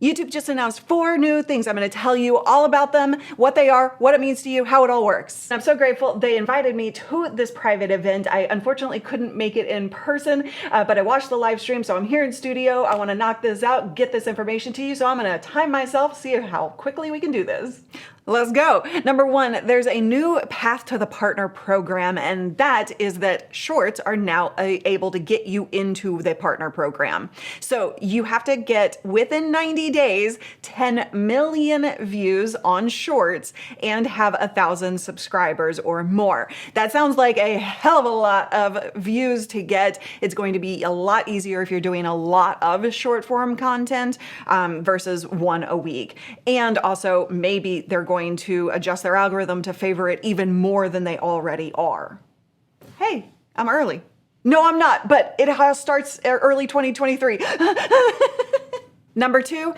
YouTube just announced 4 new things. I'm going to tell you all about them, what they are, what it means to you, how it all works. I'm so grateful they invited me to this private event. I unfortunately couldn't make it in person, but I watched the live stream, so I'm here in studio. I want to knock this out, get this information to you, so I'm going to time myself, see how quickly we can do this. Let's go. Number 1, there's a new path to the partner program, and that is that shorts are now able to get you into the partner program. So you have to get within 90 days 10 million views on shorts and have 1,000 subscribers or more. That sounds like a hell of a lot of views to get. It's going to be a lot easier if you're doing a lot of short form content versus 1 a week. And also maybe they're going to adjust their algorithm to favor it even more than they already are. Hey, I'm early. No, I'm not, but it starts early 2023. Number 2,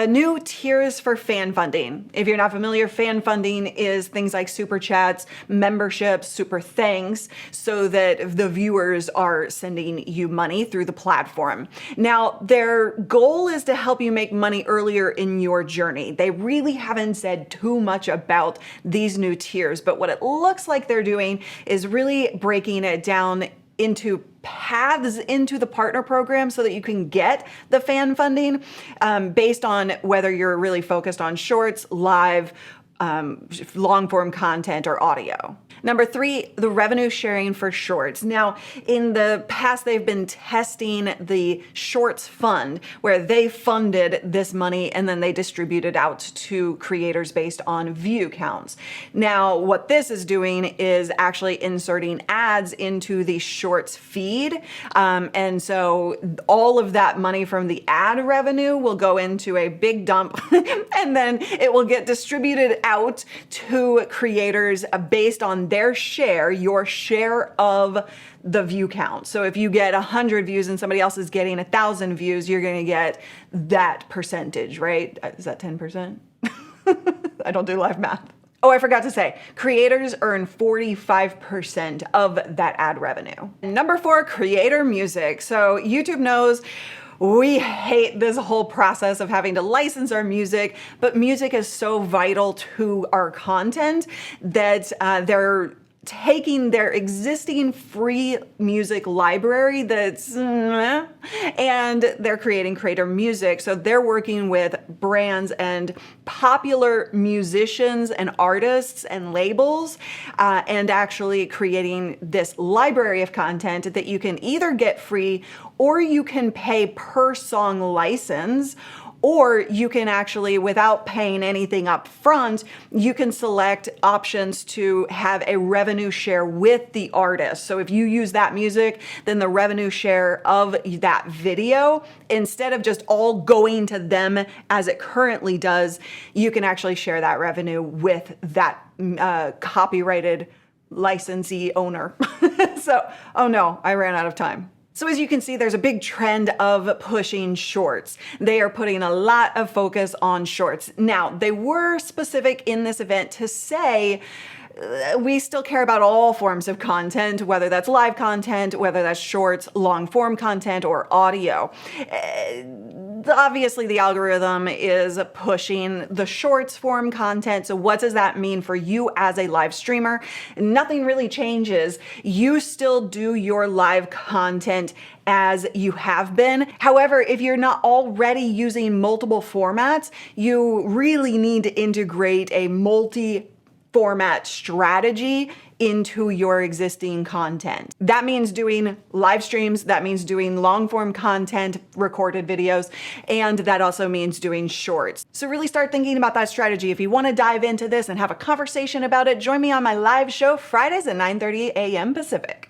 new tiers for fan funding. If you're not familiar, fan funding is things like super chats, memberships, super thanks, so that the viewers are sending you money through the platform. Now, their goal is to help you make money earlier in your journey. They really haven't said too much about these new tiers, but what it looks like they're doing is really breaking it down into paths into the partner program so that you can get the fan funding based on whether you're really focused on shorts, live, long form content, or audio. Number 3, the revenue sharing for shorts. Now, in the past, they've been testing the shorts fund where they funded this money and then they distributed out to creators based on view counts. Now, what this is doing is actually inserting ads into the shorts feed. And so all of that money from the ad revenue will go into a big dump and then it will get distributed out to creators based on their share, your share of the view count. So if you get 100 views and somebody else is getting 1,000 views, you're going to get that percentage, right? Is that 10%? I don't do live math. Oh, I forgot to say, creators earn 45% of that ad revenue. Number 4, creator music. So YouTube knows we hate this whole process of having to license our music, but music is so vital to our content that they're taking their existing free music library that's and they're creating creator music. So they're working with brands and popular musicians and artists and labels and actually creating this library of content that you can either get free or you can pay per song license, or you can actually, without paying anything up front, you can select options to have a revenue share with the artist. So if you use that music, then the revenue share of that video, instead of just all going to them as it currently does, you can actually share that revenue with that copyrighted licensee owner. So, oh no, I ran out of time. So as you can see, there's a big trend of pushing shorts. They are putting a lot of focus on shorts. Now, they were specific in this event to say, we still care about all forms of content, whether that's live content, whether that's shorts, long form content, or audio. Obviously, the algorithm is pushing the shorts form content. So what does that mean for you as a live streamer? Nothing really changes. You still do your live content as you have been. However, if you're not already using multiple formats, you really need to integrate a multi-format strategy into your existing content. That means doing live streams, that means doing long form content, recorded videos, and that also means doing shorts. So really start thinking about that strategy. If you want to dive into this and have a conversation about it, join me on my live show Fridays at 9:30 a.m. Pacific.